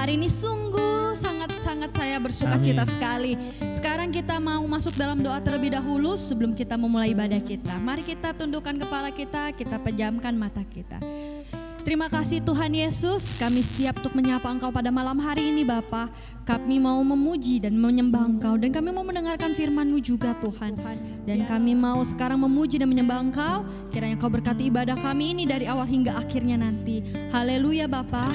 hari ini sungguh sangat-sangat saya bersuka cita sekali. Sekarang kita mau masuk dalam doa terlebih dahulu sebelum kita memulai ibadah kita. Mari kita tundukkan kepala kita pejamkan mata kita. Terima kasih Tuhan Yesus, kami siap untuk menyapa Engkau pada malam hari ini Bapa. Kami mau memuji dan menyembah Engkau dan kami mau mendengarkan firman-Mu juga Tuhan. Dan kami mau sekarang memuji dan menyembah Engkau, kiranya Engkau berkati ibadah kami ini dari awal hingga akhirnya nanti. Haleluya Bapa.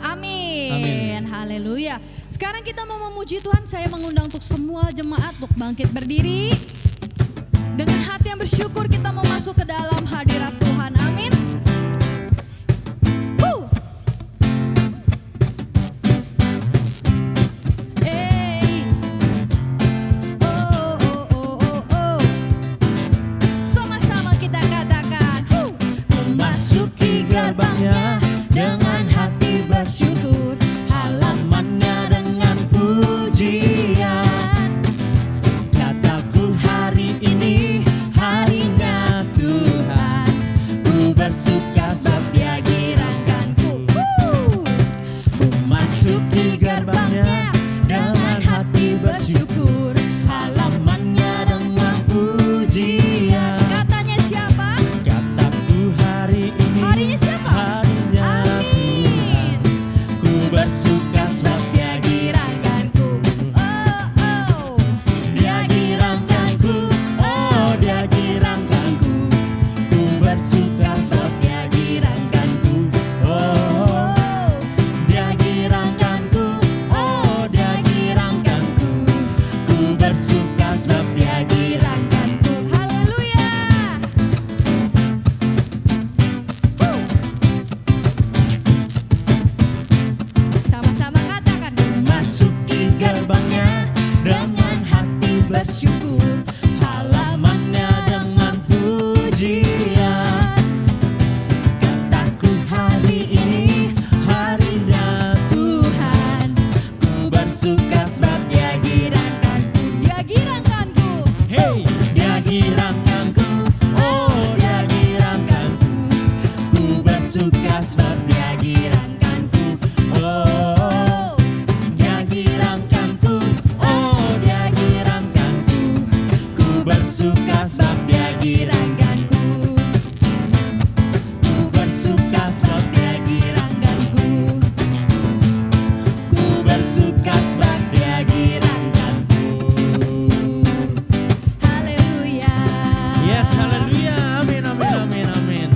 Amin. Haleluya. Sekarang kita mau memuji Tuhan, saya mengundang untuk semua jemaat untuk bangkit berdiri. Dengan hati yang bersyukur kita mau masuk ke dalam hadirat Tuhan. Amin. Gerbangnya dengan hati bersyukur, halamannya dengan pujian. Kataku hari ini harinya Tuhan, ku bersuka sebab Dia giranganku. Ku masuki gerbangnya dengan hati bersyukur, halamannya dengan pujian. Katanya siapa? Kataku hari ini Harinya siapa? harinya Amin. Ku bersuka sebab Dia Giranganku. Oh. Dia giranganku, oh Dia giranganku. Ku bersuka sebab Dia giranganku, oh Dia giranganku, oh Dia giranganku. Ku bersuka sebab Dia giranganku. Haleluya. Sama-sama katakan. Masuki gerbangnya dengan hati bersyukur, halamannya dengan pujian. Kataku hari ini harinya Tuhan, ku bersuka sebab Dia giranganku. Dia giranganku. Hey, Dia giranganku, oh Dia giranganku. Ku bersuka sebab Dia giranganku, oh Dia giranganku, oh Dia giranganku. Ku bersuka sebab Dia giranganku. Ku bersuka sebab Dia giranganku. Ku bersuka sebab Dia giranganku. Haleluya. Yes, haleluya. Amin, amin, amin, amin.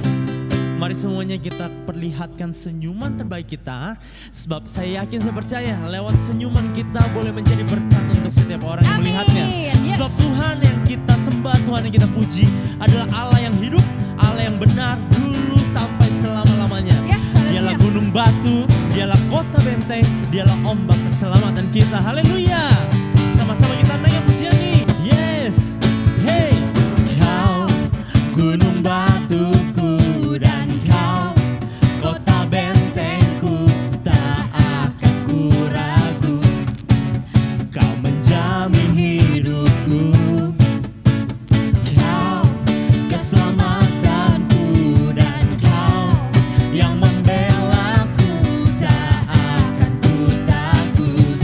Mari semuanya kita perlihatkan senyuman terbaik kita. Sebab saya yakin, saya percaya lewat senyuman kita boleh menjadi berkat untuk setiap orang yang Amin. melihatnya. Yes. Sebab Tuhan yang kita sembah, Tuhan yang kita puji adalah Allah yang hidup, Allah yang benar dulu sampai selama-lamanya. Yes, haleluya. Dialah gunung batu, dialah kota benteng, dialah ombak keselamatan kita. Haleluya. Sama-sama kita naik pujian nih. Yes. Hey. Kau gunung batuku dan Kau kota bentengku, tak akan ku ragu. Kau menjamin hidupku, Kau keselamatanku, dan Kau yang membelaku, tak akan ku takut.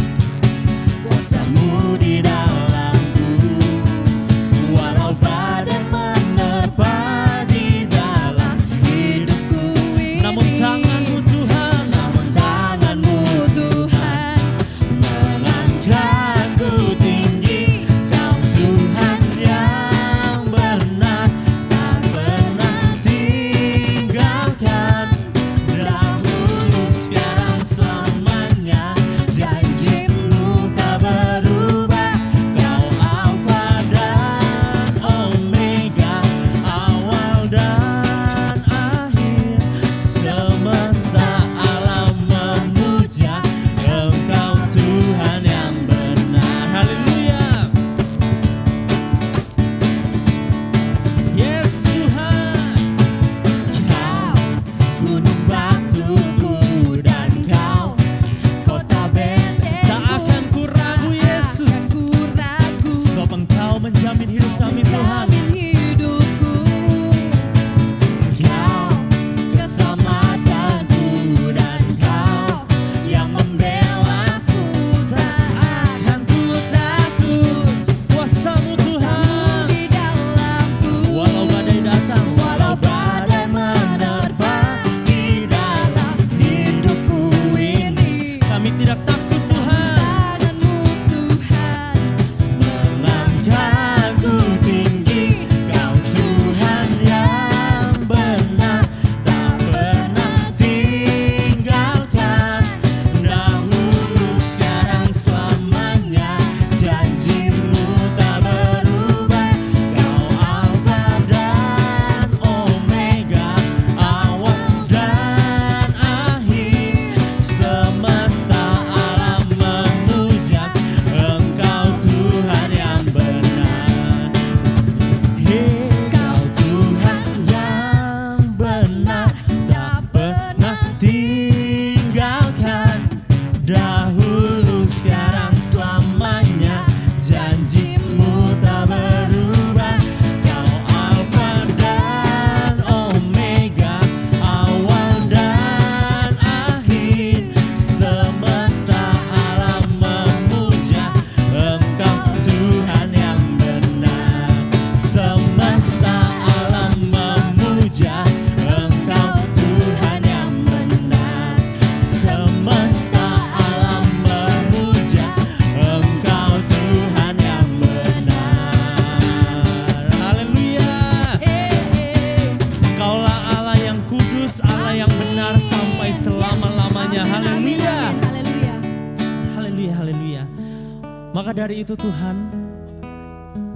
Maka dari itu Tuhan,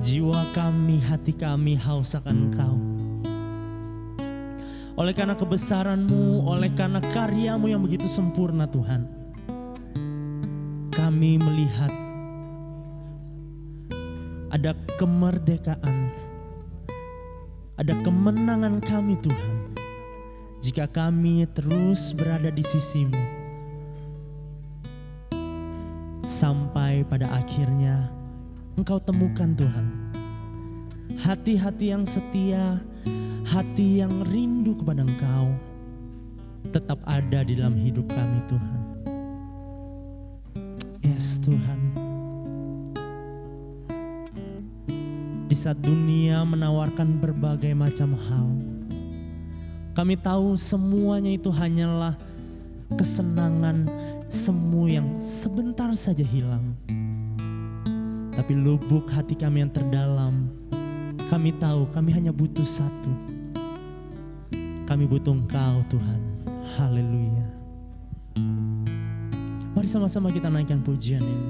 jiwa kami, hati kami haus akan Engkau. Oleh karena kebesaran-Mu, oleh karena karya-Mu yang begitu sempurna Tuhan, kami melihat ada kemerdekaan, ada kemenangan kami Tuhan, jika kami terus berada di sisi-Mu, sampai pada akhirnya Engkau temukan Tuhan hati-hati yang setia, hati yang rindu kepada Engkau tetap ada di dalam hidup kami Tuhan. Yes Tuhan. Di saat dunia menawarkan berbagai macam hal, kami tahu semuanya itu hanyalah kesenangan semu yang sebentar saja hilang. Tapi lubuk hati kami yang terdalam, kami tahu kami hanya butuh satu. Kami butuh Engkau Tuhan. Haleluya. Mari sama-sama kita naikkan pujian ini.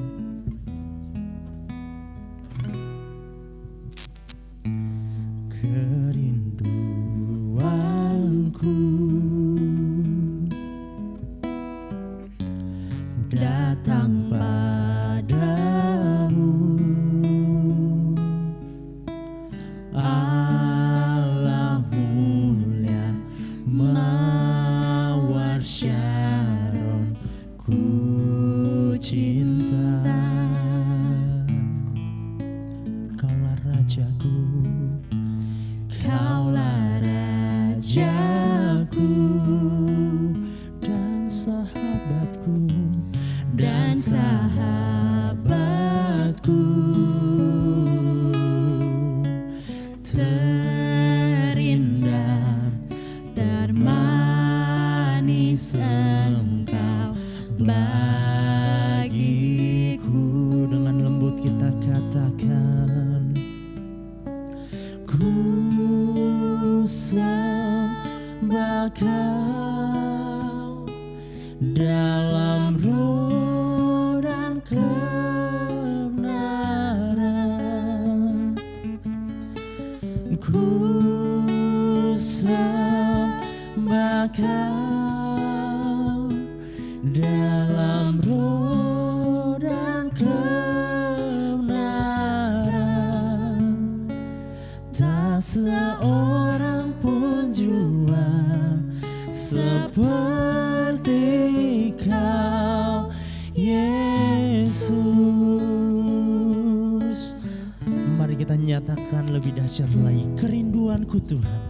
Kerinduanku datang padamu, Allah mulia mawar Syaron, ku cinta. Kaulah rajaku, Kaulah rajaku dan sahabatku, dan sahabatku, terindah, termanis Engkau bagiku. Dengan lembut kita katakan, ku sembah Kau dalam roh dan kebenaran. Ku sembah Kau dalam roh dan kebenaran. Tak seorang pun jua seperti Kau, Yesus. Mari kita nyatakan lebih dahsyat lagi, kerinduanku Tuhan,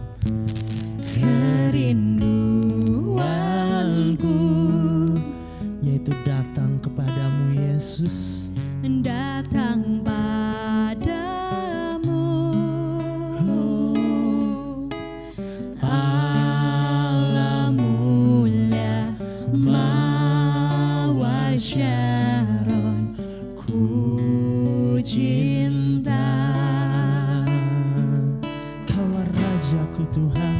kerinduanku, yaitu datang kepadamu Yesus, datang padamu, Allah mulia mawar Syaron, ku cinta. Kaulah rajaku Tuhan,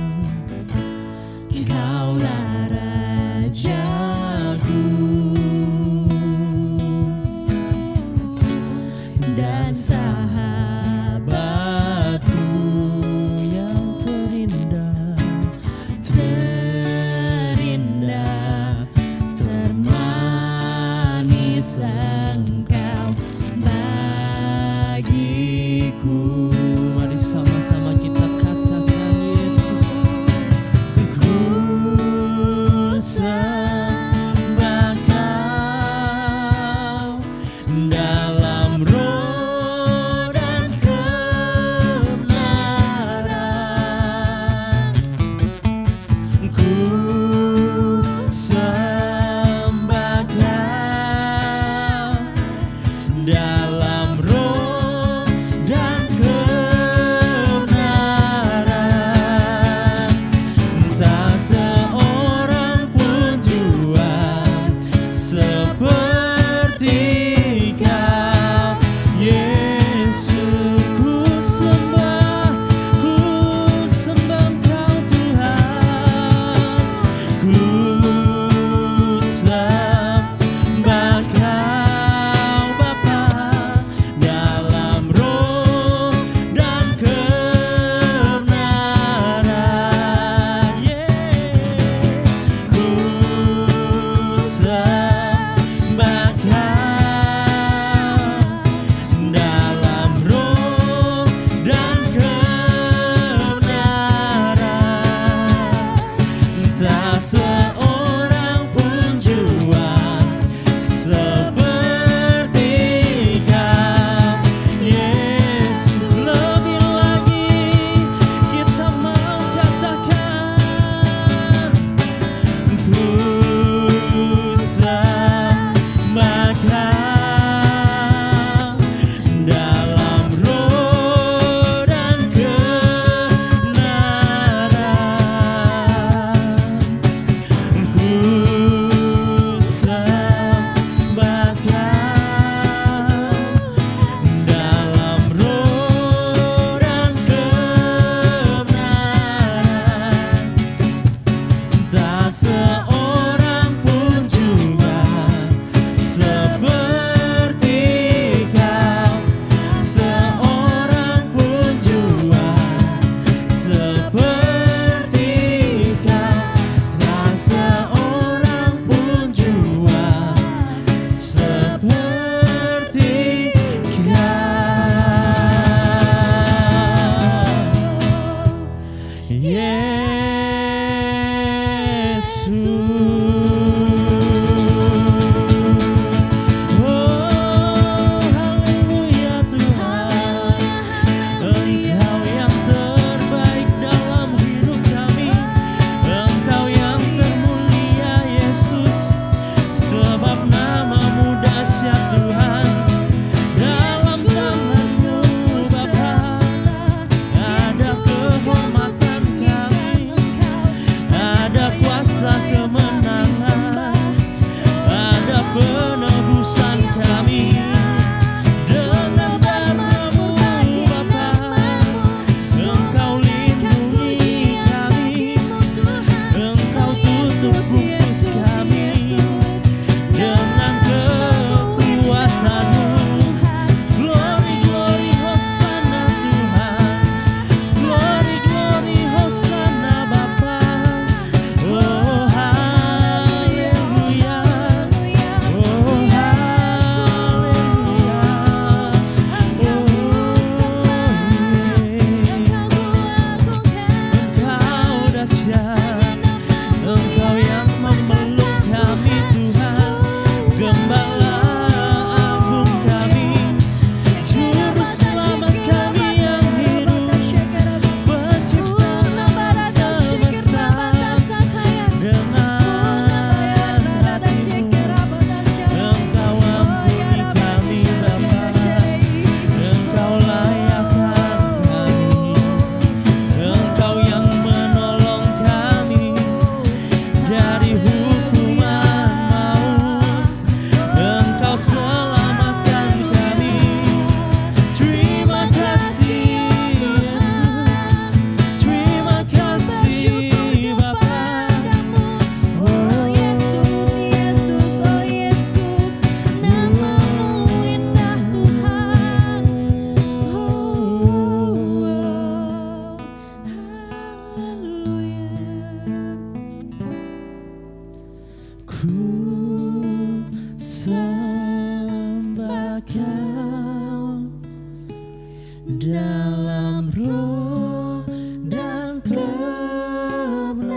dalam roh dan kebenaran.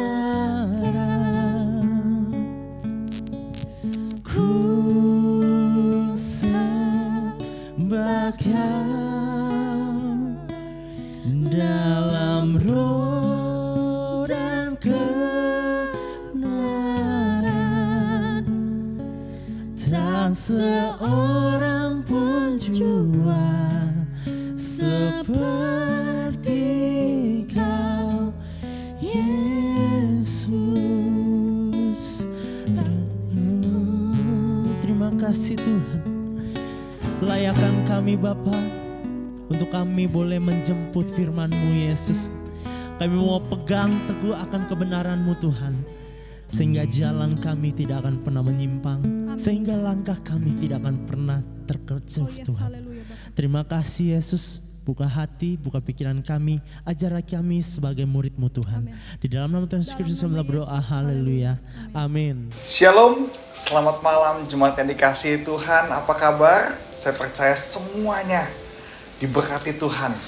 Ku sembah Kau dalam roh dan kebenaran. Tak seorang pun jua seperti Kau, Yesus. Terima kasih Tuhan. Layakkan kami Bapa untuk kami boleh menjemput firman-Mu Yesus. Kami mau pegang teguh akan kebenaran-Mu Tuhan, sehingga jalan kami tidak akan pernah menyimpang. Amin. Sehingga langkah kami tidak akan pernah terkecoh Tuhan. Terima kasih Yesus. Buka hati, buka pikiran kami, ajarlah kami sebagai murid-Mu Tuhan. Amin. Di dalam nama Tuhan Yesus Kristus kami berdoa, haleluya, amin. Shalom, selamat malam jemaat yang dikasihi Tuhan. Apa kabar? Saya percaya semuanya diberkati Tuhan.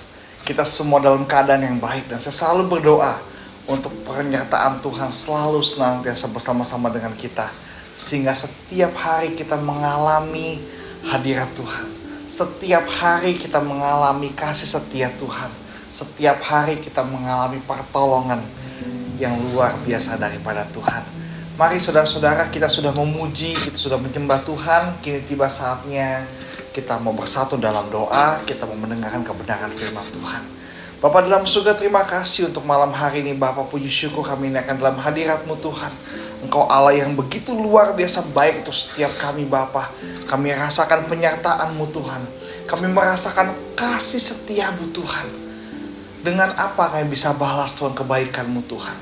Kita semua dalam keadaan yang baik, dan saya selalu berdoa untuk pernyataan Tuhan selalu senantiasa bersama-sama dengan kita, sehingga setiap hari kita mengalami hadirat Tuhan. Setiap hari kita mengalami kasih setia Tuhan. Setiap hari kita mengalami pertolongan yang luar biasa daripada Tuhan. Mari saudara-saudara, kita sudah memuji, kita sudah menyembah Tuhan. Kini tiba saatnya kita mau bersatu dalam doa. Kita mau mendengarkan kebenaran firman Tuhan. Bapa dalam surga, terima kasih untuk malam hari ini. Bapa, puji syukur kami naikkan dalam hadirat-Mu Tuhan. Engkau Allah yang begitu luar biasa baik untuk setiap kami Bapa. Kami rasakan penyertaan-Mu Tuhan. Kami merasakan kasih setia-Mu Tuhan. Dengan apa kami bisa balas Tuhan kebaikan-Mu Tuhan?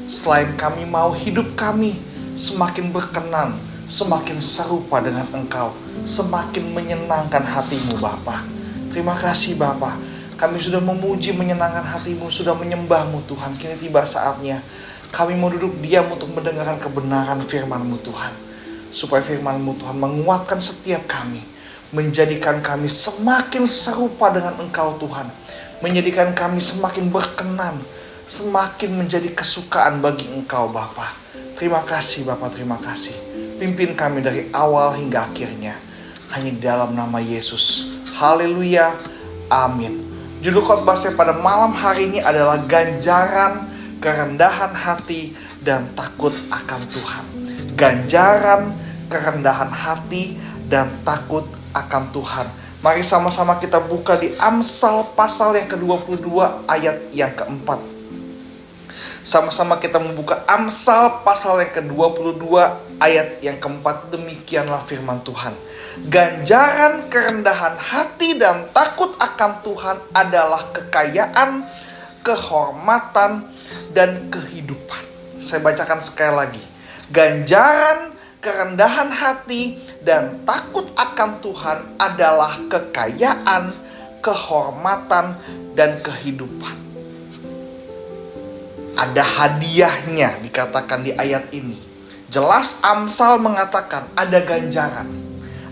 Selain kami mau hidup kami semakin berkenan, semakin serupa dengan Engkau, semakin menyenangkan hati-Mu Bapa. Terima kasih Bapa. Kami sudah memuji, menyenangkan hati-Mu, sudah menyembah-Mu Tuhan. Kini tiba saatnya kami mau duduk diam untuk mendengarkan kebenaran firman-Mu Tuhan. Supaya firman-Mu Tuhan menguatkan setiap kami, menjadikan kami semakin serupa dengan Engkau Tuhan, menjadikan kami semakin berkenan, semakin menjadi kesukaan bagi Engkau Bapa. Terima kasih Bapa, terima kasih. Pimpin kami dari awal hingga akhirnya. Hanya di dalam nama Yesus. Haleluya. Amin. Judul khotbah saya pada malam hari ini adalah ganjaran kerendahan hati dan takut akan Tuhan. Ganjaran kerendahan hati dan takut akan Tuhan. Mari sama-sama kita buka di Amsal pasal yang ke-22 ayat yang keempat. Sama-sama kita membuka Amsal pasal yang ke-22 ayat yang keempat. Demikianlah firman Tuhan. Ganjaran kerendahan hati dan takut akan Tuhan adalah kekayaan, kehormatan, dan kehidupan. Saya bacakan sekali lagi. Ganjaran kerendahan hati dan takut akan Tuhan adalah kekayaan, kehormatan, dan kehidupan. Ada hadiahnya dikatakan di ayat ini. Jelas Amsal mengatakan ada ganjaran,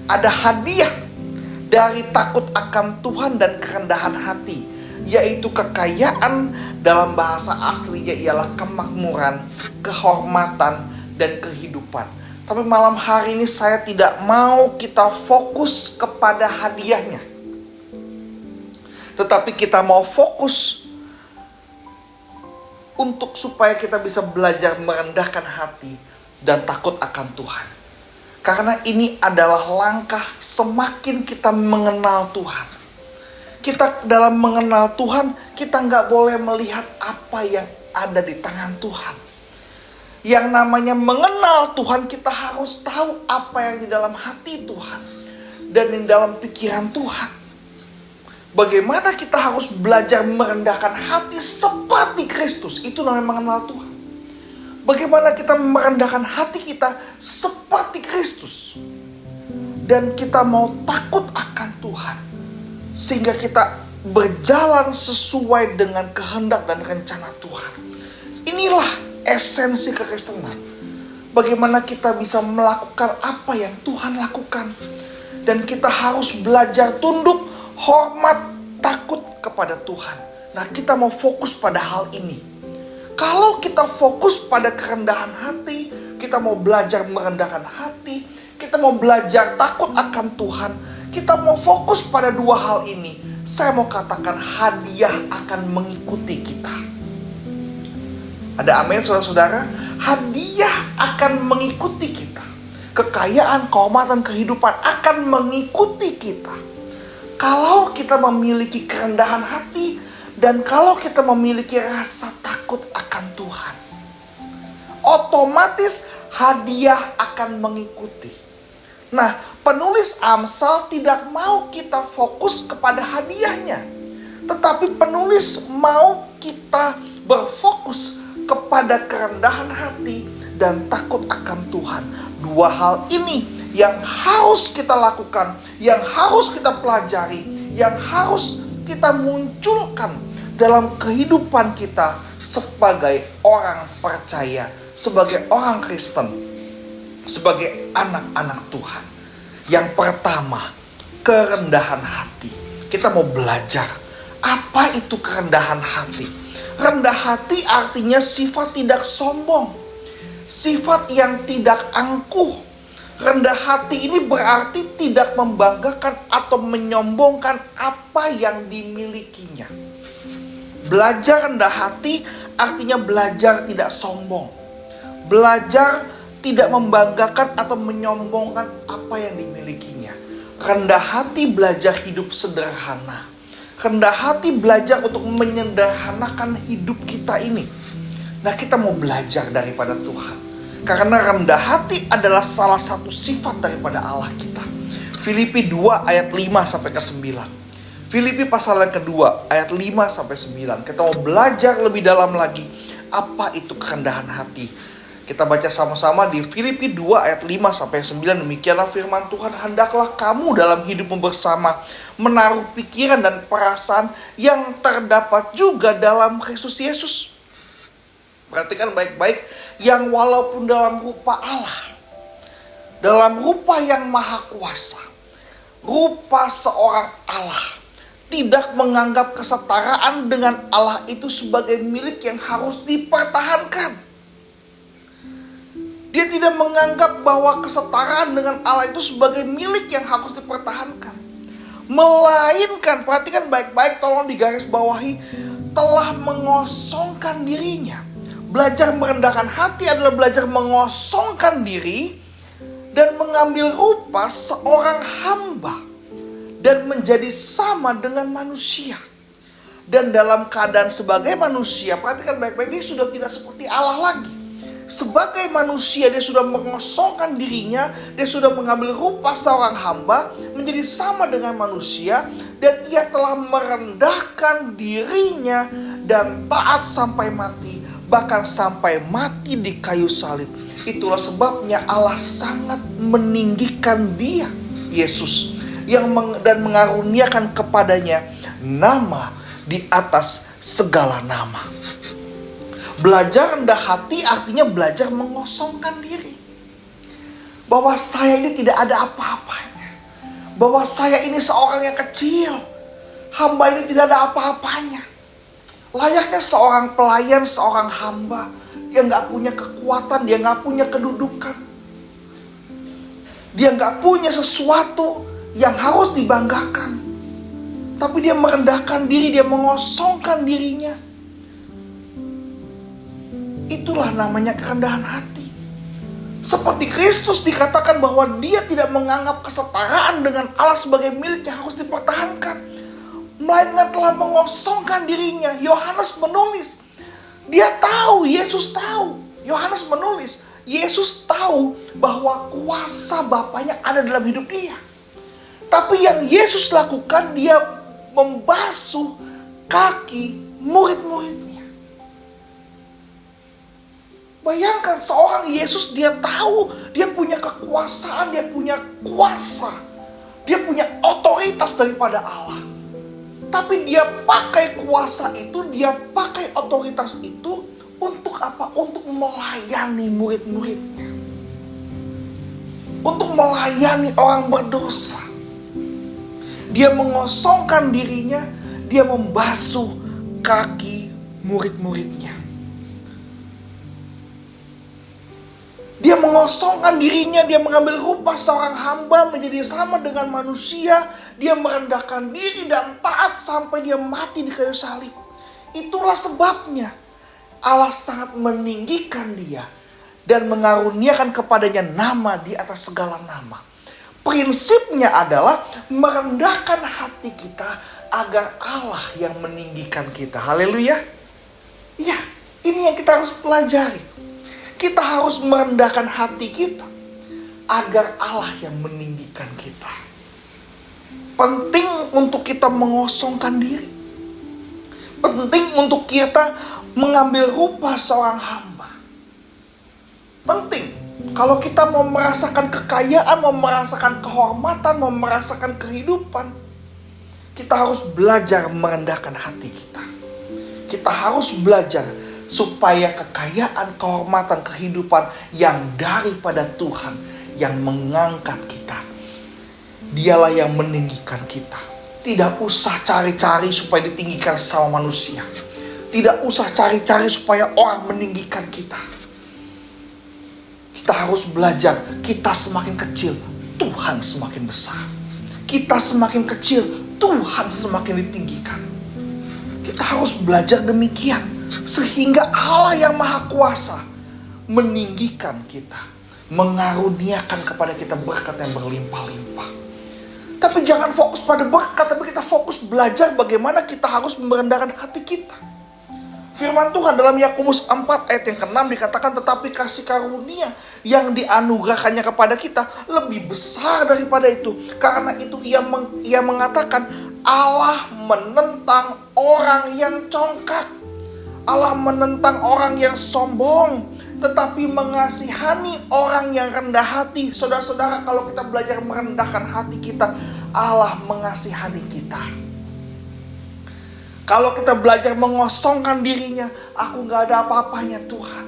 ada hadiah dari takut akan Tuhan dan kerendahan hati, yaitu kekayaan, dalam bahasa aslinya ialah kemakmuran, kehormatan, dan kehidupan. Tapi malam hari ini saya tidak mau kita fokus kepada hadiahnya, tetapi kita mau fokus untuk supaya kita bisa belajar merendahkan hati dan takut akan Tuhan. Karena ini adalah langkah semakin kita mengenal Tuhan. Kita dalam mengenal Tuhan, kita nggak boleh melihat apa yang ada di tangan Tuhan. Yang namanya mengenal Tuhan, kita harus tahu apa yang di dalam hati Tuhan dan di dalam pikiran Tuhan. Bagaimana kita harus belajar merendahkan hati seperti Kristus, itu namanya mengenal Tuhan. Bagaimana kita merendahkan hati kita seperti Kristus, dan kita mau takut akan Tuhan, sehingga kita berjalan sesuai dengan kehendak dan rencana Tuhan. Inilah esensi kekristenan. Bagaimana kita bisa melakukan apa yang Tuhan lakukan. Dan kita harus belajar tunduk, hormat, takut kepada Tuhan. Nah, kita mau fokus pada hal ini. Kalau kita fokus pada kerendahan hati, kita mau belajar merendahkan hati, kita mau belajar takut akan Tuhan, kita mau fokus pada dua hal ini, saya mau katakan hadiah akan mengikuti kita. Ada amin saudara-saudara? Hadiah akan mengikuti kita. Kekayaan, kehormatan, kehidupan akan mengikuti kita. Kalau kita memiliki kerendahan hati dan kalau kita memiliki rasa takut akan Tuhan, otomatis hadiah akan mengikuti. Nah, penulis Amsal tidak mau kita fokus kepada hadiahnya, tetapi penulis mau kita berfokus kepada kerendahan hati dan takut akan Tuhan. Dua hal ini yang harus kita lakukan, yang harus kita pelajari, yang harus kita munculkan dalam kehidupan kita sebagai orang percaya, sebagai orang Kristen, sebagai anak-anak Tuhan. Yang pertama, kerendahan hati. Kita mau belajar apa itu kerendahan hati. Rendah hati artinya sifat tidak sombong, sifat yang tidak angkuh. Rendah hati ini berarti tidak membanggakan atau menyombongkan apa yang dimilikinya. Belajar rendah hati artinya belajar tidak sombong, belajar tidak membanggakan atau menyombongkan apa yang dimilikinya. Rendah hati belajar hidup sederhana. Rendah hati belajar untuk menyederhanakan hidup kita ini. Nah, kita mau belajar daripada Tuhan. Karena rendah hati adalah salah satu sifat daripada Allah kita. Filipi 2 ayat 5 sampai ke 9. Filipi pasal yang kedua ayat 5 sampai 9. Kita mau belajar lebih dalam lagi apa itu kerendahan hati. Kita baca sama-sama di Filipi 2 ayat 5 sampai 9. Demikianlah firman Tuhan, hendaklah kamu dalam hidupmu bersama menaruh pikiran dan perasaan yang terdapat juga dalam Kristus Yesus. Perhatikan baik-baik, yang walaupun dalam rupa Allah, dalam rupa yang maha kuasa, rupa seorang Allah, tidak menganggap kesetaraan dengan Allah itu sebagai milik yang harus dipertahankan. Dia tidak menganggap bahwa kesetaraan dengan Allah itu sebagai milik yang harus dipertahankan. Melainkan, perhatikan baik-baik, tolong digarisbawahi, telah mengosongkan dirinya. Belajar merendahkan hati adalah belajar mengosongkan diri dan mengambil rupa seorang hamba dan menjadi sama dengan manusia. Dan dalam keadaan sebagai manusia, perhatikan baik-baik, dia sudah tidak seperti Allah lagi. Sebagai manusia dia sudah mengosongkan dirinya, dia sudah mengambil rupa seorang hamba menjadi sama dengan manusia, dan ia telah merendahkan dirinya dan taat sampai mati, bahkan sampai mati di kayu salib. Itulah sebabnya Allah sangat meninggikan dia, Yesus, dan mengaruniakan kepadanya nama di atas segala nama. Belajar rendah hati artinya belajar mengosongkan diri. Bahwa saya ini tidak ada apa-apanya. Bahwa saya ini seorang yang kecil. Hamba ini tidak ada apa-apanya. Layaknya seorang pelayan, seorang hamba. Dia gak punya kekuatan, dia gak punya kedudukan. Dia gak punya sesuatu yang harus dibanggakan. Tapi dia merendahkan diri, dia mengosongkan dirinya. Itulah namanya kerendahan hati. Seperti Kristus dikatakan bahwa dia tidak menganggap kesetaraan dengan Allah sebagai milik yang harus dipertahankan, melainkan telah mengosongkan dirinya. Yohanes menulis, dia tahu, Yesus tahu. Yohanes menulis, Yesus tahu bahwa kuasa Bapaknya ada dalam hidup dia. Tapi yang Yesus lakukan, dia membasuh kaki murid-muridnya. Bayangkan seorang Yesus, dia tahu dia punya kekuasaan, dia punya kuasa, dia punya otoritas daripada Allah. Tapi dia pakai kuasa itu, dia pakai otoritas itu untuk apa? Untuk melayani murid-muridnya. Untuk melayani orang berdosa. Dia mengosongkan dirinya, dia membasuh kaki murid-muridnya. Dia mengosongkan dirinya, dia mengambil rupa seorang hamba menjadi sama dengan manusia. Dia merendahkan diri dan taat sampai dia mati di kayu salib. Itulah sebabnya Allah sangat meninggikan dia dan mengaruniakan kepadanya nama di atas segala nama. Prinsipnya adalah merendahkan hati kita agar Allah yang meninggikan kita. Haleluya. Ya, ini yang kita harus pelajari. Kita harus merendahkan hati kita agar Allah yang meninggikan kita. Penting untuk kita mengosongkan diri. Penting untuk kita mengambil rupa seorang hamba. Penting. Kalau kita mau merasakan kekayaan, mau merasakan kehormatan, mau merasakan kehidupan, kita harus belajar merendahkan hati kita. Kita harus belajar supaya kekayaan, kehormatan, kehidupan yang daripada Tuhan yang mengangkat kita. Dialah yang meninggikan kita. Tidak usah cari-cari supaya ditinggikan sama manusia. Tidak usah cari-cari supaya orang meninggikan kita. Kita harus belajar, kita semakin kecil, Tuhan semakin besar. Kita semakin kecil, Tuhan semakin ditinggikan. Kita harus belajar demikian. Sehingga Allah yang Maha Kuasa meninggikan kita, mengaruniakan kepada kita berkat yang berlimpah-limpah. Tapi jangan fokus pada berkat, tapi kita fokus belajar bagaimana kita harus merendahkan hati kita. Firman Tuhan dalam Yakobus 4 ayat yang ke-6 dikatakan, tetapi kasih karunia yang dianugerahkannya kepada kita lebih besar daripada itu. Karena itu ia mengatakan, Allah menentang orang yang congkak. Allah menentang orang yang sombong, tetapi mengasihani orang yang rendah hati. Saudara-saudara, kalau kita belajar merendahkan hati kita, Allah mengasihani kita. Kalau kita belajar mengosongkan dirinya, aku gak ada apa-apanya Tuhan.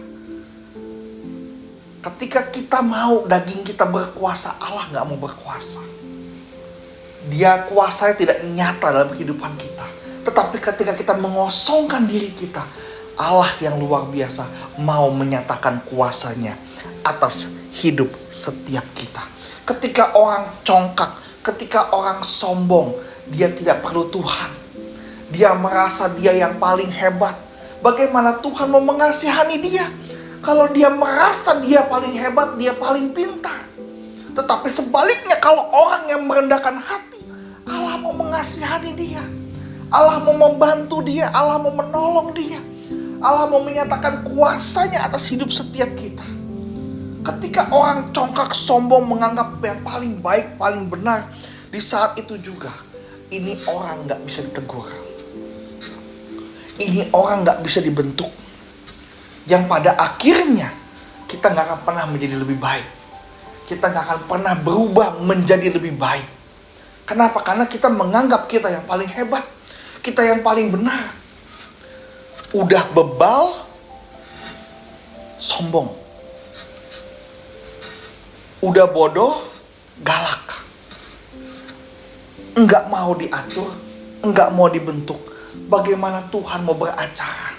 Ketika kita mau daging kita berkuasa, Allah gak mau berkuasa. Dia kuasanya tidak nyata dalam kehidupan kita. Tetapi ketika kita mengosongkan diri kita, Allah yang luar biasa mau menyatakan kuasanya atas hidup setiap kita. Ketika orang congkak, ketika orang sombong, dia tidak perlu Tuhan. Dia merasa dia yang paling hebat. Bagaimana Tuhan mau mengasihani dia? Kalau dia merasa dia paling hebat, dia paling pintar. Tetapi sebaliknya kalau orang yang merendahkan hati, Allah mau mengasihani dia. Allah mau membantu dia, Allah mau menolong dia. Allah mau menyatakan kuasanya atas hidup setiap kita. Ketika orang congkak sombong menganggap yang paling baik, paling benar, di saat itu juga, ini orang gak bisa ditegur. Ini orang gak bisa dibentuk. Yang pada akhirnya kita gak akan pernah menjadi lebih baik. Kita gak akan pernah berubah menjadi lebih baik. Kenapa? Karena kita menganggap kita yang paling hebat. Kita yang paling benar. Udah bebal, sombong. Udah bodoh, galak. Enggak mau diatur, enggak mau dibentuk. Bagaimana Tuhan mau beracara?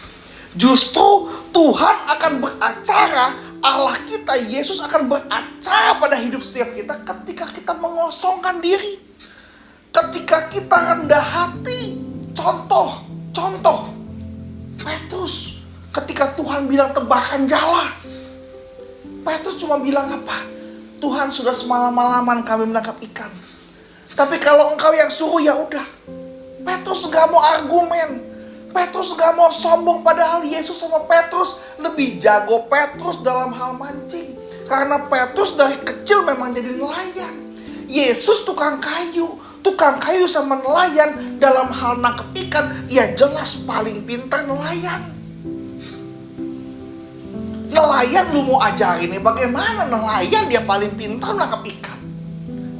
Justru Tuhan akan beracara, Allah kita, Yesus akan beracara pada hidup setiap kita ketika kita mengosongkan diri. Ketika kita rendah hati. Contoh, Petrus ketika Tuhan bilang tebakkan jala, Petrus cuma bilang apa? Tuhan, sudah semalam-malaman kami menangkap ikan. Tapi kalau engkau yang suruh, ya udah. Petrus gak mau argumen. Petrus gak mau sombong, padahal Yesus sama Petrus lebih jago Petrus dalam hal mancing. Karena Petrus dari kecil memang jadi nelayan. Yesus tukang kayu sama nelayan dalam hal nangkep ikan, ya jelas paling pintar nelayan. Nelayan lu mau ajarin bagaimana nelayan dia paling pintar nangkep ikan.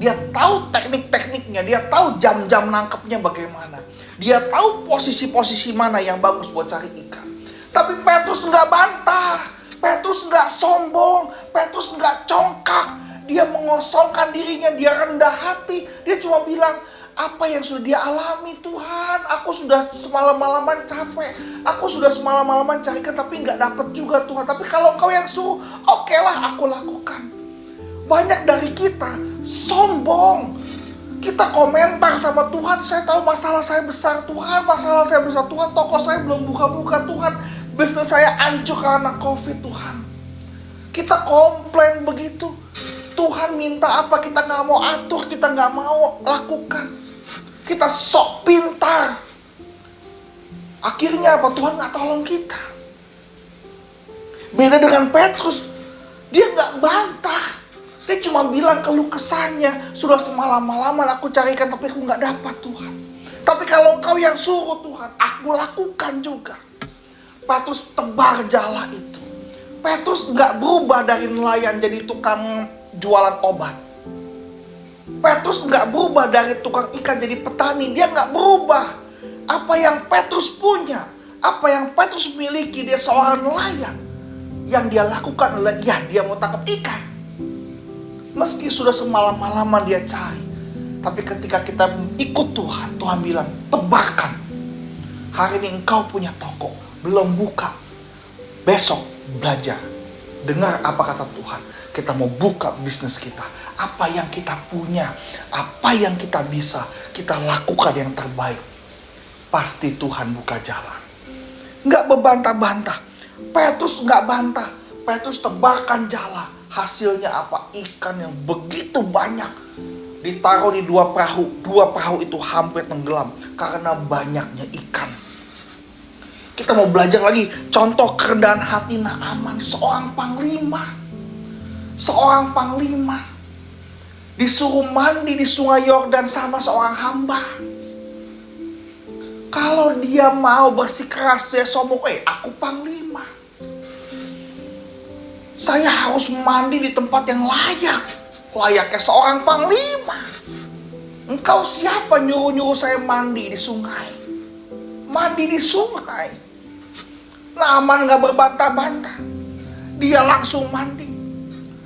Dia tahu teknik-tekniknya, dia tahu jam-jam nangkepnya bagaimana. Dia tahu posisi-posisi mana yang bagus buat cari ikan. Tapi Petrus nggak bantah, Petrus nggak sombong, Petrus nggak congkak. Dia mengosongkan dirinya, dia rendah hati. Dia cuma bilang, apa yang sudah dia alami Tuhan, aku sudah semalam-malaman capek, aku sudah semalam-malaman carikan tapi nggak dapat juga Tuhan. Tapi kalau Engkau yang suruh, oke lah aku lakukan. Banyak dari kita sombong. Kita komentar sama Tuhan, saya tahu masalah saya besar Tuhan, masalah saya besar Tuhan, toko saya belum buka-buka Tuhan, bisnis saya hancur karena COVID Tuhan. Kita komplain begitu. Tuhan minta apa kita nggak mau atur, kita nggak mau lakukan. Kita sok pintar. Akhirnya apa? Tuhan nggak tolong kita. Beda dengan Petrus, dia nggak bantah. Dia cuma bilang keluh kesahnya, sudah semalam-malaman aku carikan tapi aku nggak dapat Tuhan. Tapi kalau Engkau yang suruh Tuhan, aku lakukan juga. Petrus tebar jala itu. Petrus nggak berubah dari nelayan jadi tukang jualan obat. Petrus nggak berubah dari tukang ikan jadi petani. Dia nggak berubah. Apa yang Petrus punya, apa yang Petrus miliki, dia seorang nelayan. Yang dia lakukan adalah, ya dia mau tangkap ikan. Meski sudah semalam-malaman dia cari. Tapi ketika kita ikut Tuhan, Tuhan bilang, tebarkan. Hari ini engkau punya toko, belum buka. Besok belajar. Dengar apa kata Tuhan. Kita mau buka bisnis kita. Apa yang kita punya, apa yang kita bisa, kita lakukan yang terbaik. Pasti Tuhan buka jalan. Nggak berbantah-bantah. Petrus nggak bantah. Petrus tebarkan jala. Hasilnya apa? Ikan yang begitu banyak. Ditaruh di 2 perahu. 2 perahu itu hampir tenggelam karena banyaknya ikan. Kita mau belajar lagi. Contoh kerendahan hati Naaman. Seorang panglima. Seorang panglima. Disuruh mandi di sungai Yordan sama seorang hamba. Kalau dia mau bersikeras, dia sombong. Aku panglima. Saya harus mandi di tempat yang layak. Layaknya seorang panglima. Engkau siapa nyuruh-nyuruh saya mandi di sungai? Mandi di sungai. Naaman gak berbantah-bantah. Dia langsung mandi.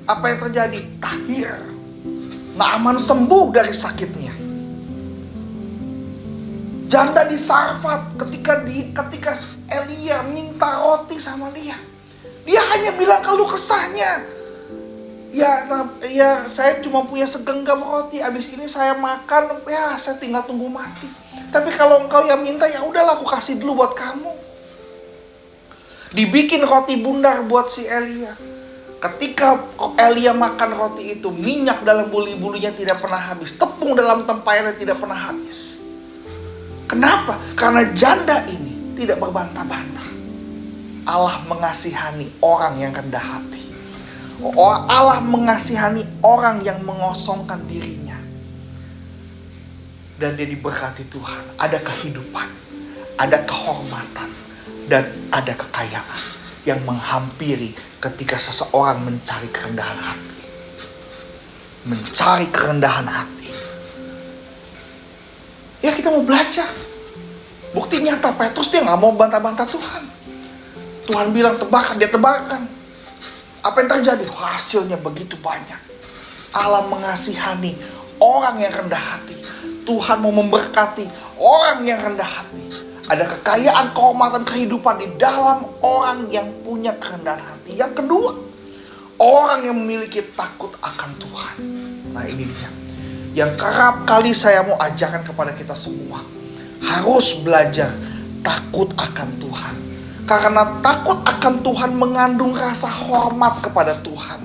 Apa yang terjadi? Tahir. Naaman sembuh dari sakitnya. Janda di Sarfat ketika Elia minta roti sama dia. Dia hanya bilang keluh kesahnya. Ya saya cuma punya segenggam roti. Abis ini saya makan, ya saya tinggal tunggu mati. Tapi kalau engkau yang minta, ya udahlah aku kasih dulu buat kamu. Dibikin roti bundar buat si Elia. Ketika Elia makan roti itu, minyak dalam buli-bulinya tidak pernah habis. Tepung dalam tempayannya tidak pernah habis. Kenapa? Karena janda ini tidak berbantah-bantah. Allah mengasihani orang yang rendah hati. Allah mengasihani orang yang mengosongkan dirinya. Dan dia diberkati Tuhan. Ada kehidupan, ada kehormatan, dan ada kekayaan yang menghampiri ketika seseorang mencari kerendahan hati. Mencari kerendahan hati. Ya kita mau belajar. Bukti nyata Petrus dia gak mau bantah-bantah Tuhan. Tuhan bilang tebakan, dia tebakan. Apa yang terjadi? Hasilnya begitu banyak. Allah mengasihani orang yang rendah hati. Tuhan mau memberkati orang yang rendah hati. Ada kekayaan, kehormatan, kehidupan di dalam orang yang punya kerendahan hati. Yang kedua, orang yang memiliki takut akan Tuhan. Nah ini dia. Yang kerap kali saya mau ajarkan kepada kita semua. Harus belajar takut akan Tuhan. Karena takut akan Tuhan mengandung rasa hormat kepada Tuhan.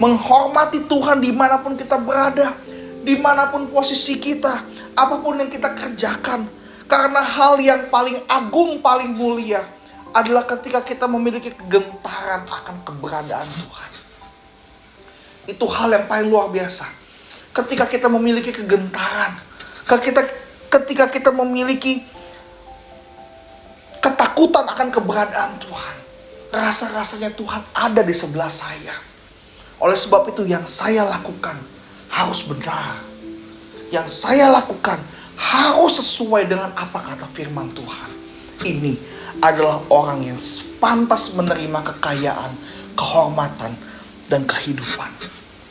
Menghormati Tuhan dimanapun kita berada. Dimanapun posisi kita. Apapun yang kita kerjakan. Karena hal yang paling agung, paling mulia adalah ketika kita memiliki kegentaran akan keberadaan Tuhan. Itu hal yang paling luar biasa. Ketika kita memiliki kegentaran, ketika kita memiliki ketakutan akan keberadaan Tuhan, rasa-rasanya Tuhan ada di sebelah saya. Oleh sebab itu yang saya lakukan harus benar. Yang saya lakukan harus sesuai dengan apa kata firman Tuhan. Ini adalah orang yang pantas menerima kekayaan, kehormatan, dan kehidupan.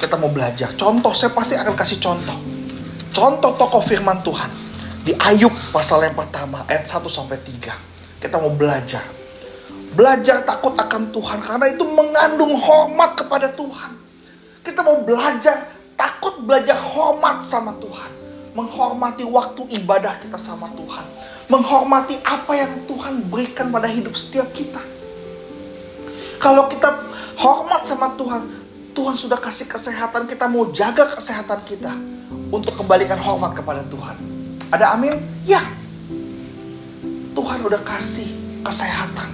Kita mau belajar. Contoh, saya pasti akan kasih contoh. Contoh tokoh firman Tuhan. Di Ayub pasal yang pertama, ayat 1-3. Kita mau belajar. Belajar takut akan Tuhan. Karena itu mengandung hormat kepada Tuhan. Kita mau belajar, takut belajar hormat sama Tuhan. Menghormati waktu ibadah kita sama Tuhan. Menghormati apa yang Tuhan berikan pada hidup setiap kita. Kalau kita hormat sama Tuhan, Tuhan sudah kasih kesehatan, kita mau jaga kesehatan kita untuk kembalikan hormat kepada Tuhan. Ada amin? Ya. Tuhan udah kasih kesehatan.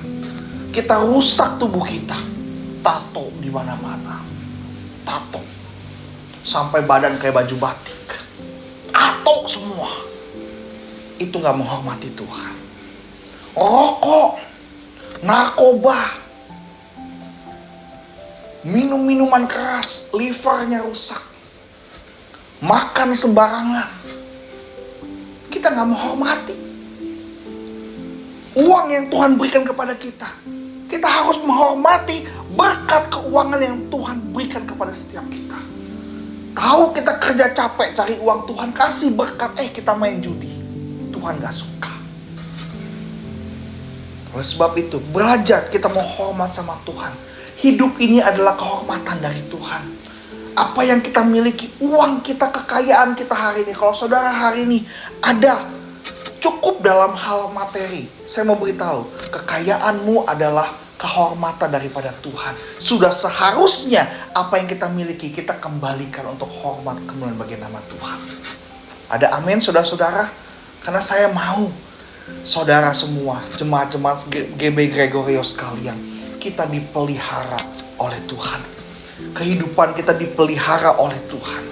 Kita rusak tubuh kita. Tato di mana-mana. Tato. Sampai badan kayak baju batik. Tato semua. Itu gak menghormati Tuhan. Rokok. Narkoba. Minum minuman keras, livernya rusak. Makan sembarangan. Kita gak menghormati uang yang Tuhan berikan kepada kita. Kita harus menghormati berkat keuangan yang Tuhan berikan kepada setiap kita. Tahu kita kerja capek cari uang, Tuhan kasih berkat, kita main judi. Tuhan gak suka. Oleh sebab itu, belajar kita mau hormat sama Tuhan. Hidup ini adalah kehormatan dari Tuhan. Apa yang kita miliki, uang kita, kekayaan kita hari ini. Kalau saudara hari ini ada cukup dalam hal materi, saya mau beritahu, kekayaanmu adalah kehormatan daripada Tuhan. Sudah seharusnya apa yang kita miliki, kita kembalikan untuk hormat kemuliaan bagi nama Tuhan. Ada amin saudara-saudara? Karena saya mau saudara semua, jemaat-jemaat GB Gregorios sekalian, kita dipelihara oleh Tuhan. Kehidupan kita dipelihara oleh Tuhan.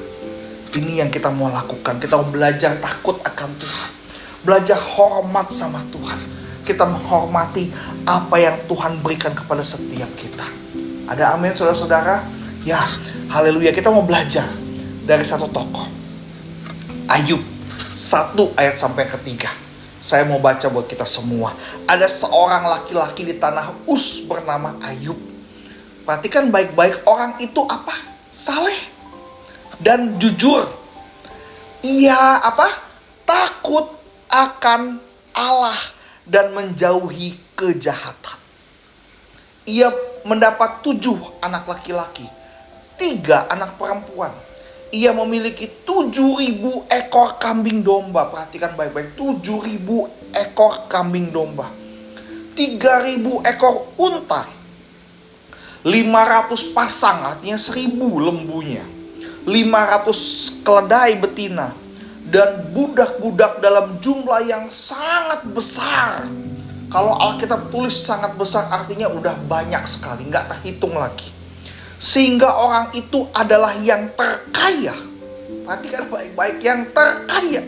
Ini yang kita mau lakukan. Kita mau belajar takut akan Tuhan. Belajar hormat sama Tuhan. Kita menghormati apa yang Tuhan berikan kepada setiap kita. Ada amin saudara-saudara? Ya, haleluya. Kita mau belajar dari satu tokoh. Ayub 1 ayat sampai ketiga. Saya mau baca buat kita semua. Ada seorang laki-laki di tanah Uz bernama Ayub. Perhatikan baik-baik, orang itu apa? Saleh dan jujur. Ia apa? Takut akan Allah dan menjauhi kejahatan. Ia mendapat 7 anak laki-laki, 3 anak perempuan. Ia memiliki 7.000 ekor kambing domba. Perhatikan baik-baik, 7.000 ekor kambing domba, 3.000 ekor unta, 500 pasang, artinya 1.000 lembunya, 500 keledai betina, dan budak-budak dalam jumlah yang sangat besar. Kalau Alkitab tulis sangat besar, artinya udah banyak sekali, nggak terhitung lagi. Sehingga orang itu adalah yang terkaya. Perhatikan baik-baik, yang terkaya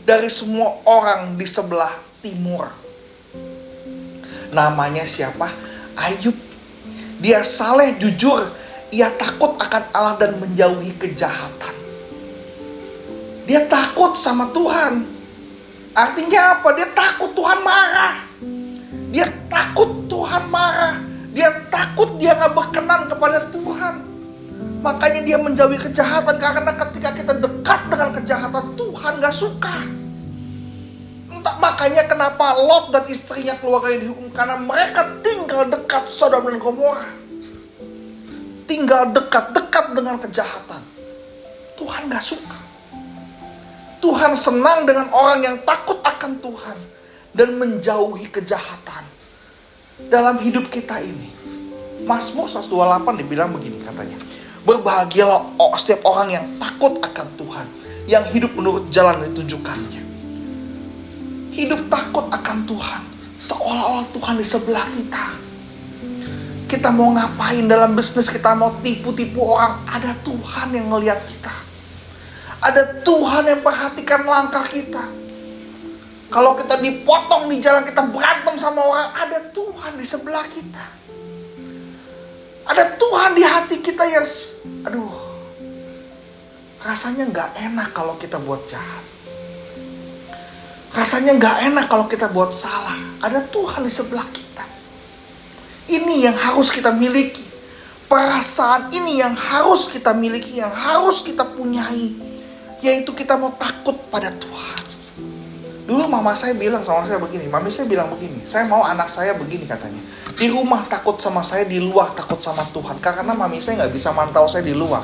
dari semua orang di sebelah timur. Namanya siapa? Ayub. Dia saleh, jujur. Ia takut akan Allah dan menjauhi kejahatan. Dia takut sama Tuhan. Artinya apa? Dia takut Tuhan marah. Dia takut Tuhan marah. Dia takut dia gak berkenan kepada Tuhan. Makanya dia menjauhi kejahatan. Karena ketika kita dekat dengan kejahatan, Tuhan gak suka. Entah makanya kenapa Lot dan istrinya keluarganya dihukum. Karena mereka tinggal dekat Sodom dan Gomora. Tinggal dekat dengan kejahatan. Tuhan gak suka. Tuhan senang dengan orang yang takut akan Tuhan dan menjauhi kejahatan. Dalam hidup kita ini, Mazmur 128 dibilang begini katanya, berbahagialah setiap orang yang takut akan Tuhan, yang hidup menurut jalan yang ditunjukkannya. Hidup takut akan Tuhan, seolah-olah Tuhan di sebelah kita. Kita mau ngapain dalam bisnis, kita mau tipu-tipu orang, ada Tuhan yang ngelihat kita. Ada Tuhan yang perhatikan langkah kita. Kalau kita dipotong di jalan, kita berantem sama orang, ada Tuhan di sebelah kita. Ada Tuhan di hati kita yang, rasanya gak enak kalau kita buat jahat. Rasanya gak enak kalau kita buat salah. Ada Tuhan di sebelah kita. Ini yang harus kita miliki. Perasaan ini yang harus kita miliki, yang harus kita punyai. Yaitu kita mau takut pada Tuhan. Dulu mama saya bilang sama saya begini, mami saya bilang begini, saya mau anak saya begini katanya. Di rumah takut sama saya, di luar takut sama Tuhan. Karena mami saya gak bisa mantau saya di luar.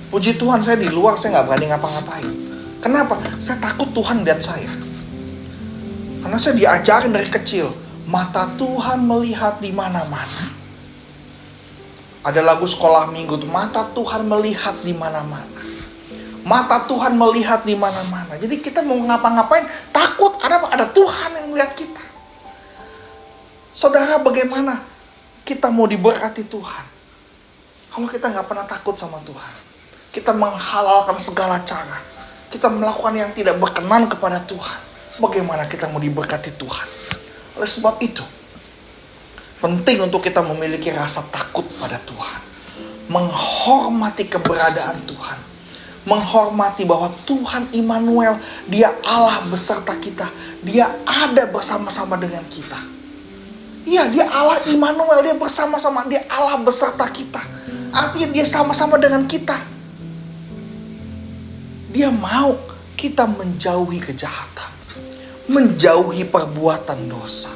Puji Tuhan, saya di luar saya gak berani ngapa-ngapain. Kenapa? Saya takut Tuhan lihat saya. Karena saya diajarin dari kecil, mata Tuhan melihat di mana-mana. Ada lagu sekolah minggu tuh, mata Tuhan melihat di mana-mana. Mata Tuhan melihat di mana-mana. Jadi kita mau ngapa-ngapain takut ada Tuhan yang melihat kita. Saudara, bagaimana kita mau diberkati Tuhan kalau kita nggak pernah takut sama Tuhan? Kita menghalalkan segala cara. Kita melakukan yang tidak berkenan kepada Tuhan. Bagaimana kita mau diberkati Tuhan? Oleh sebab itu, penting untuk kita memiliki rasa takut pada Tuhan. Menghormati keberadaan Tuhan. Menghormati bahwa Tuhan Immanuel, Dia Allah beserta kita. Dia ada bersama-sama dengan kita. Iya, Dia Allah Immanuel, Dia bersama-sama, Dia Allah beserta kita. Artinya Dia sama-sama dengan kita. Dia mau kita menjauhi kejahatan, menjauhi perbuatan dosa.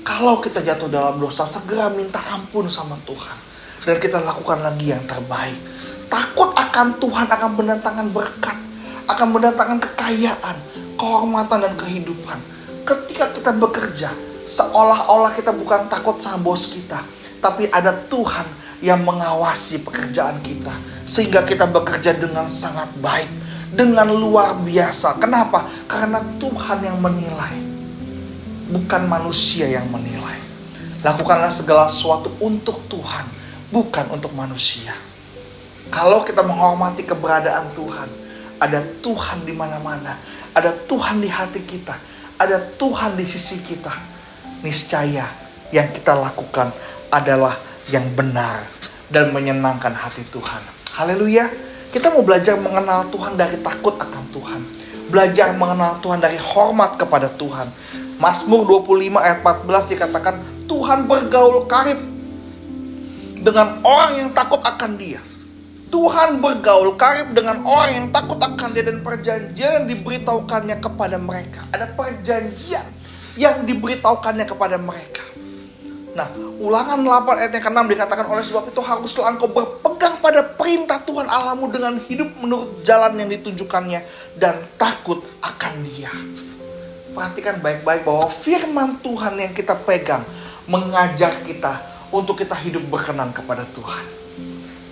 Kalau kita jatuh dalam dosa, segera minta ampun sama Tuhan. Dan kita lakukan lagi yang terbaik. Takut akan Tuhan akan mendatangkan berkat, akan mendatangkan kekayaan, kehormatan dan kehidupan. Ketika kita bekerja, seolah-olah kita bukan takut sama bos kita, tapi ada Tuhan yang mengawasi pekerjaan kita. Sehingga kita bekerja dengan sangat baik, dengan luar biasa. Kenapa? Karena Tuhan yang menilai, bukan manusia yang menilai. Lakukanlah segala sesuatu untuk Tuhan, bukan untuk manusia. Kalau kita menghormati keberadaan Tuhan, ada Tuhan di mana-mana, ada Tuhan di hati kita, ada Tuhan di sisi kita. Niscaya yang kita lakukan adalah yang benar dan menyenangkan hati Tuhan. Haleluya. Kita mau belajar mengenal Tuhan dari takut akan Tuhan. Belajar mengenal Tuhan dari hormat kepada Tuhan. Mazmur 25 ayat 14 dikatakan, Tuhan bergaul karib dengan orang yang takut akan Dia. Tuhan bergaul karib dengan orang yang takut akan Dia dan perjanjian yang diberitahukannya kepada mereka. Ada perjanjian yang diberitahukannya kepada mereka. Nah, Ulangan 8 ayat yang ke-6 dikatakan, oleh sebab itu haruslah engkau berpegang pada perintah Tuhan Allahmu dengan hidup menurut jalan yang ditunjukkannya dan takut akan Dia. Perhatikan baik-baik bahwa firman Tuhan yang kita pegang mengajar kita untuk kita hidup berkenan kepada Tuhan.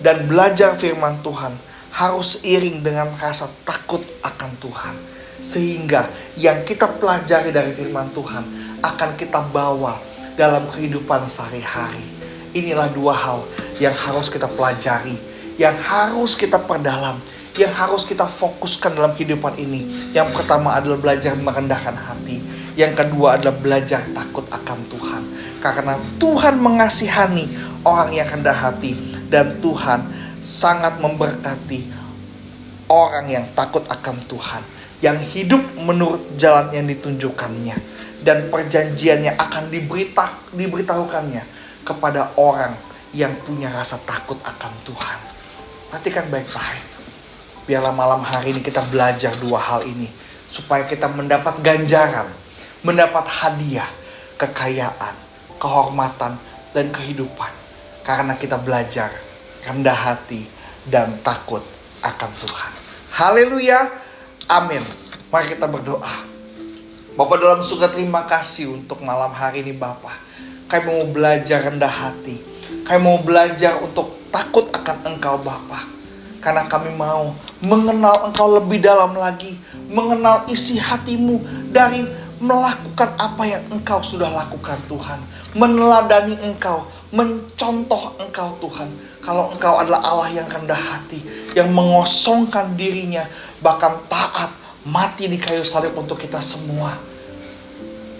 Dan belajar firman Tuhan harus seiring dengan rasa takut akan Tuhan. Sehingga yang kita pelajari dari firman Tuhan akan kita bawa dalam kehidupan sehari-hari. Inilah dua hal yang harus kita pelajari, yang harus kita perdalam, yang harus kita fokuskan dalam kehidupan ini. Yang pertama adalah belajar merendahkan hati. Yang kedua adalah belajar takut akan Tuhan. Karena Tuhan mengasihani orang yang rendah hati, dan Tuhan sangat memberkati orang yang takut akan Tuhan, yang hidup menurut jalan yang ditunjukkannya. Dan perjanjiannya akan diberitahukannya kepada orang yang punya rasa takut akan Tuhan. Perhatikan baik-baik. Biarlah malam hari ini kita belajar dua hal ini, supaya kita mendapat ganjaran, mendapat hadiah, kekayaan, kehormatan, dan kehidupan. Karena kita belajar rendah hati dan takut akan Tuhan. Haleluya. Amin. Mari kita berdoa. Bapa dalam surga, terima kasih untuk malam hari ini Bapa. Kami mau belajar rendah hati. Kami mau belajar untuk takut akan Engkau Bapa. Karena kami mau mengenal Engkau lebih dalam lagi. Mengenal isi hatimu dari melakukan apa yang Engkau sudah lakukan Tuhan. Meneladani Engkau, mencontoh Engkau Tuhan. Kalau Engkau adalah Allah yang rendah hati, yang mengosongkan dirinya, bahkan taat, mati di kayu salib untuk kita semua.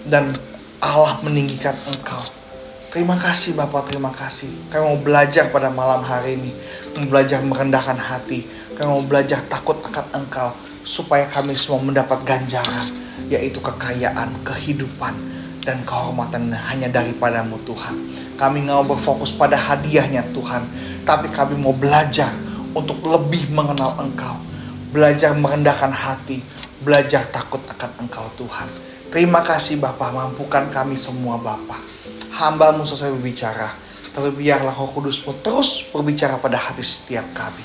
Dan Allah meninggikan Engkau. Terima kasih Bapak, terima kasih. Kami mau belajar pada malam hari ini. Mau belajar merendahkan hati. Kami mau belajar takut akan Engkau. Supaya kami semua mendapat ganjaran. Yaitu kekayaan, kehidupan, dan kehormatan hanya daripadamu Tuhan. Kami nggak mau berfokus pada hadiahnya Tuhan. Tapi kami mau belajar untuk lebih mengenal Engkau. Belajar merendahkan hati, belajar takut akan Engkau Tuhan. Terima kasih Bapa, mampukan kami semua Bapa. Hamba-Mu selesai berbicara, tapi biarlah Roh Kudus-Mu terus berbicara pada hati setiap kami.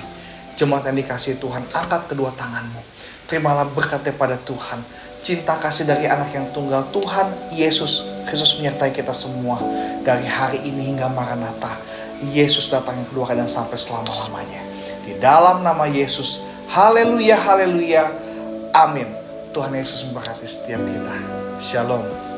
Jemaat yang dikasihi Tuhan, angkat kedua tangan-Mu. Terimalah berkat daripada Tuhan. Cinta kasih dari anak yang tunggal Tuhan Yesus Kristus menyertai kita semua. Dari hari ini hingga Maranatha, Yesus datang yang kedua kali dan sampai selama-lamanya. Di dalam nama Yesus, haleluya, haleluya, amin. Tuhan Yesus memberkati setiap kita. Shalom.